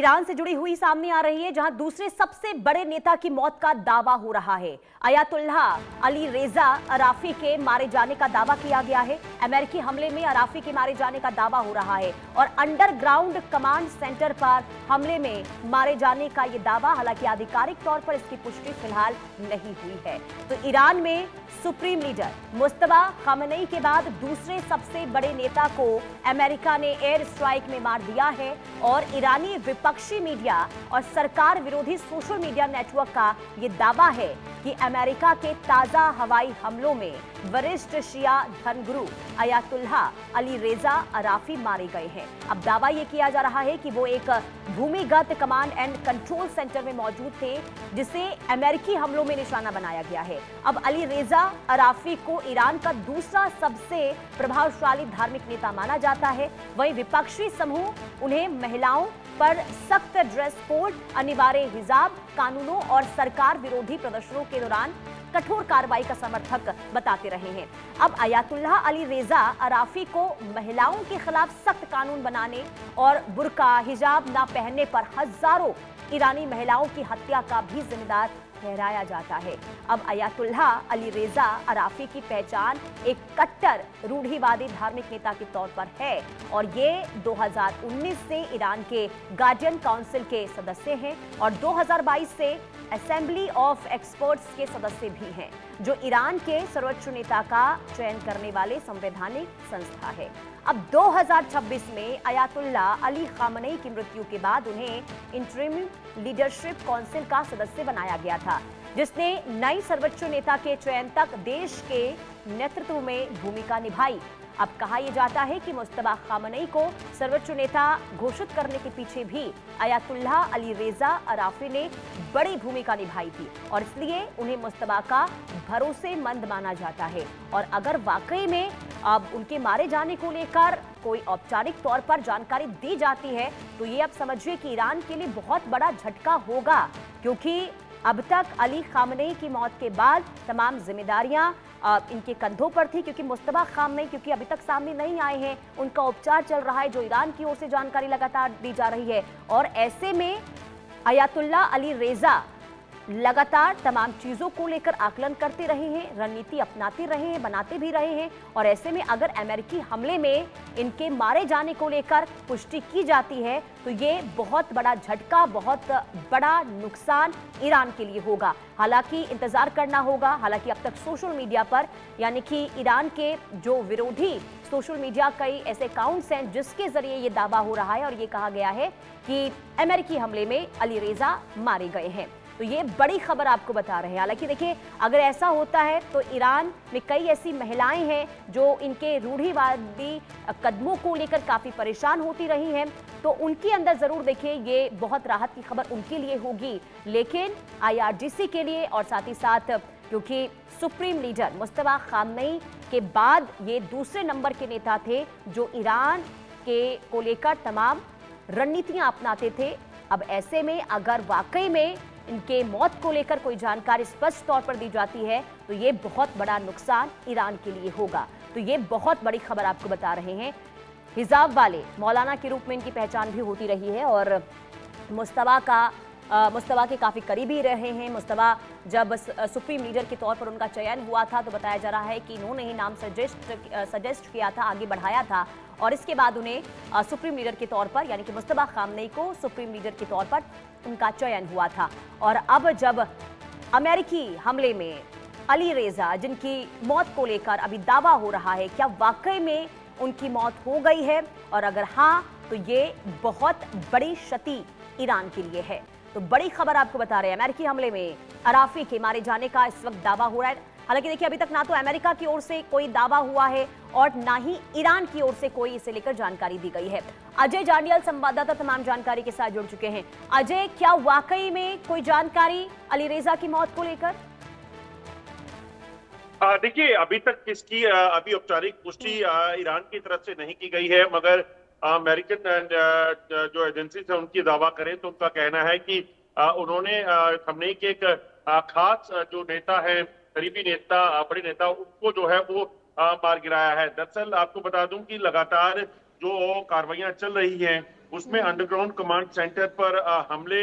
Iran से जुड़ी हुई सामने आ रही है, जहां दूसरे सबसे बड़े नेता की मौत का दावा हो रहा है। अयातुल्लाह अली रेजा अराफी के मारे जाने का दावा किया गया है। अमेरिकी हमले में अराफी के मारे जाने का दावा हो रहा है और अंडरग्राउंड कमांड सेंटर पर हमले में मारे जाने का यह दावा, हालांकि आधिकारिक तौर पर इसकी पुष्टि फिलहाल नहीं हुई है। तो ईरान में सुप्रीम लीडर मुस्तफा खामेनी के बाद दूसरे सबसे बड़े नेता को अमेरिका ने एयर स्ट्राइक में मार दिया है और ईरानी विपक्षी मीडिया और सरकार विरोधी सोशल मीडिया नेटवर्क का यह दावा है कि अमेरिका के ताजा हवाई हमलों में वरिष्ठ शिया धर्मगुरु अयातुल्लाह अली रेजा अराफी मारे गए हैं। अब दावा यह किया जा रहा है कि वो एक भूमिगत कमांड एंड कंट्रोल सेंटर में मौजूद थे, जिसे अमेरिकी हमलों में निशाना बनाया गया है। अब अली रेजा अराफी को ईरान का दूसरा सबसे प्रभावशाली धार्मिक नेता माना जाता है। वहीं विपक्षी समूह उन्हें महिलाओं पर सख्त ड्रेस कोड, अनिवार्य हिजाब कानूनों और सरकार विरोधी प्रदर्शनों के दौरान कठोर कार्रवाई का समर्थक बताते रहे हैं। अब अयातुल्लाह अली रेजा अराफी को महिलाओं के खिलाफ सख्त कानून बनाने और बुर्का हिजाब न पहनने पर हजारों ईरानी महिलाओं की हत्या का भी जिम्मेदार ठहराया जाता है। अब अयातुल्लाह अली रेजा अराफी की पहचान एक कट्टर रूढ़िवादी धार्मिक नेता के तौर पर है और ये 2019 से ईरान के गार्डियन काउंसिल के सदस्य हैं और 2022 से असेंबली ऑफ एक्सपर्ट्स के सदस्य भी हैं, जो ईरान के सर्वोच्च नेता का चयन करने वाले संवैधानिक संस्था है। अब 2026 में अयातुल्लाह अली खामेनी की मृत्यु के बाद उन्हें इंटरिम लीडरशिप काउंसिल का सदस्य बनाया गया था, जिसने नई सर्वोच्च नेता के चयन तक देश के नेतृत्व में भूमिका निभाई। अब कहा यह जाता है कि मुस्तफा खामेनी को सर्वोच्च नेता घोषित करने के पीछे भी अयातुल्लाह अली रेजा अराफी ने बड़ी भूमिका निभाई थी और इसलिए उन्हें मुस्तफा का भरोसेमंद माना जाता है। और अगर वाकई में अब उनके मारे जाने को लेकर कोई औपचारिक तौर पर जानकारी दी जाती है तो ये अब समझिए कि ईरान के लिए बहुत बड़ा झटका होगा, क्योंकि अब तक अली खामेनी की मौत के बाद तमाम जिम्मेदारियां इनके कंधों पर थी, क्योंकि मुस्तफा खामेनी क्योंकि अभी तक सामने नहीं आए हैं, उनका उपचार चल रहा है, जो ईरान की ओर से जानकारी लगातार दी जा रही है। और ऐसे में अयातुल्लाह अली रेजा लगातार तमाम चीजों को लेकर आकलन करते रहे हैं, रणनीति अपनाते रहे हैं, बनाते भी रहे हैं। और ऐसे में अगर अमेरिकी हमले में इनके मारे जाने को लेकर पुष्टि की जाती है तो ये बहुत बड़ा झटका, बहुत बड़ा नुकसान ईरान के लिए होगा। हालांकि इंतजार करना होगा। हालांकि अब तक सोशल मीडिया पर, यानी कि ईरान के जो विरोधी सोशल मीडिया कई ऐसे अकाउंट्स हैं जिसके जरिए ये दावा हो रहा है और ये कहा गया है कि अमेरिकी हमले में अली रेजा मारे गए हैं। तो ये बड़ी खबर आपको बता रहे हैं। हालांकि देखिए, अगर ऐसा होता है तो ईरान में कई ऐसी महिलाएं हैं जो इनके रूढ़िवादी कदमों को लेकर काफी परेशान होती रही हैं, तो उनके अंदर जरूर देखिए ये बहुत राहत की खबर उनके लिए होगी। लेकिन IRGC के लिए और साथ ही साथ क्योंकि सुप्रीम लीडर मुस्तफा खामेनी के बाद ये दूसरे नंबर के नेता थे जो ईरान के को लेकर तमाम रणनीतियां अपनाते थे। अब ऐसे में अगर वाकई में इनके मौत को लेकर कोई जानकारी स्पष्ट तौर पर दी जाती है तो ये बहुत बड़ा नुकसान ईरान के लिए होगा। तो ये बहुत बड़ी खबर आपको बता रहे हैं। हिजाब वाले मौलाना के रूप में इनकी पहचान भी होती रही है और मुस्तफा के काफ़ी करीबी रहे हैं। मुस्तफा जब सुप्रीम लीडर के तौर पर उनका चयन हुआ था तो बताया जा रहा है कि इन्होंने ही नाम सजेस्ट किया था, आगे बढ़ाया था और इसके बाद उन्हें सुप्रीम लीडर के तौर पर, यानी कि मुस्तफा खामेनी को सुप्रीम लीडर के तौर पर उनका चयन हुआ था। और अब जब अमेरिकी हमले में अली रेजा, जिनकी मौत को लेकर अभी दावा हो रहा है, क्या वाकई में उनकी मौत हो गई है और अगर हाँ तो ये बहुत बड़ी क्षति ईरान के लिए है। तो बड़ी खबर आपको बता रहे हैं, अमेरिकी हमले में अराफी के मारे जाने का इस वक्त दावा हो रहा है। हालांकि देखिए, अभी तक ना तो अमेरिका की ओर से कोई दावा हुआ है और ना ही ईरान की ओर से कोई इसे लेकर जानकारी दी गई है। अजय जांडियल संवाददाता तमाम जानकारी के साथ जुड़ चुके हैं। अजय, क्या वाकई में कोई जानकारी अली रेजा की मौत को लेकर? देखिए, अभी तक इसकी अभी औपचारिक पुष्टि ईरान की तरफ से नहीं की गई है, मगर अमेरिकन जो एजेंसी है उनकी दावा करें तो उनका कहना है कि उन्होंने खामेनी के एक खास जो नेता है, करीबी नेता, बड़े नेता, उनको जो है वो मार गिराया है। दरअसल आपको बता दूं कि लगातार जो कार्रवाइयां चल रही हैं उसमें अंडरग्राउंड कमांड सेंटर पर हमले